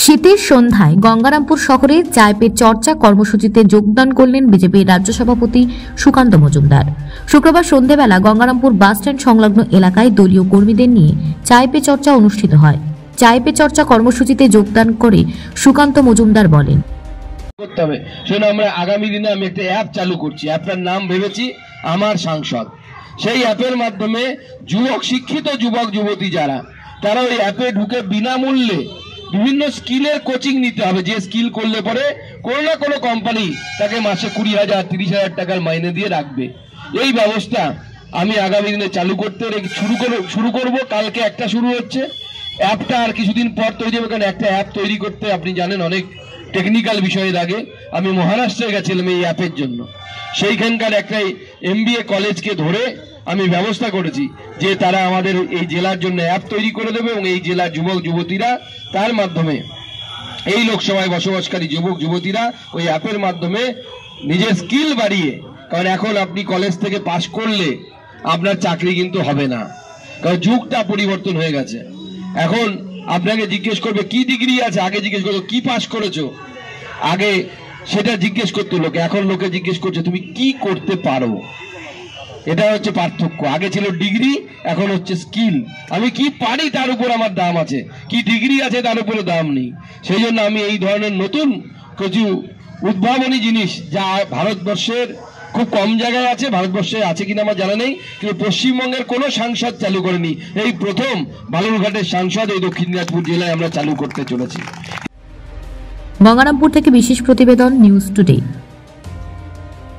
শীতের সন্ধ্যায় গঙ্গারামপুর শহরে চায় পে চর্চা কর্মসূচিতে যোগদান করলেন বিজেপির রাজ্য সভাপতি সুকান্ত মজুমদার। শুক্রবার সন্ধ্যাবেলা গঙ্গারামপুর বাসস্ট্যান্ড সংলগ্ন এলাকায় দলীয় কর্মীদের নিয়ে চায় পে চর্চা অনুষ্ঠিত হয়। চায় পে চর্চা কর্মসূচিতে যোগদান করে সুকান্ত মজুমদার বলেন, করতে হবে সেজন্য আমরা আগামী দিনে আমি একটা অ্যাপ চালু করছি। অ্যাপটার নাম ভেবেছি আমার সাংসদ। সেই অ্যাপের মাধ্যমে শিক্ষিত যুবক যুবতী যারা তারা ওই অ্যাপে ঢুকে বিনামূল্যে বিভিন্ন স্কিলের কোচিং নিতে হবে। যে স্কিল করলে পরে কোনো না কোনো কোম্পানি তাকে মাসে 20,000 30,000 টাকার মাইনে দিয়ে রাখবে। এই ব্যবস্থা আমি আগামী দিনে চালু করতে শুরু করব। কালকে একটা শুরু হচ্ছে, অ্যাপটা আর কিছুদিন পর তৈরি হবে। কারণ একটা অ্যাপ তৈরি করতে আপনি জানেন অনেক টেকনিক্যাল বিষয়ের আগে আমি মহারাষ্ট্রে গেছিলাম এই অ্যাপের জন্য। সেইখানকার একটা MBA কলেজকে ধরে আমি ব্যবস্থা করেছি যে তারা আমাদের এই জেলার জন্য অ্যাপ তৈরি করে দেবে এবং এই জেলার যুবক যুবতীরা তার মাধ্যমে এই লোকসভায় বসবাসকারী যুবক যুবতীরা ওই অ্যাপের মাধ্যমে নিজের স্কিল বাড়িয়ে, কারণ এখন আপনি কলেজ থেকে পাশ করলে আপনার চাকরি কিন্তু হবে না, কারণ যুগটা পরিবর্তন হয়ে গেছে। এখন আপনাকে জিজ্ঞেস করবে কি ডিগ্রি আছে, আগে জিজ্ঞেস করতো কি পাশ করেছো, আগে সেটা জিজ্ঞেস করতো লোকে, এখন লোকে জিজ্ঞেস করছে তুমি কি করতে পারো। এটা হচ্ছে পার্থক্য। আগে ছিল ডিগ্রি, এখন হচ্ছে স্কিল। আমি কি পারি তার উপর আমার দাম আছে, কি ডিগ্রি আছে তার উপরে দাম নেই। সেই জন্য আমি এই ধরনের নতুন কিছু উদ্ভাবনী জিনিস যা ভারতবর্ষের খুব কম জায়গায় আছে, ভারতবর্ষে আছে কিনা আমার জানা নেই, কিন্তু পশ্চিমবঙ্গের কোনো সাংসদ চালু করেনি। এই প্রথম বালুরঘাটের সাংসদ এই দক্ষিণ দিনাজপুর জেলায় আমরা চালু করতে চলেছি। গঙ্গারামপুর থেকে বিশেষ প্রতিবেদন, নিউজ টুডে।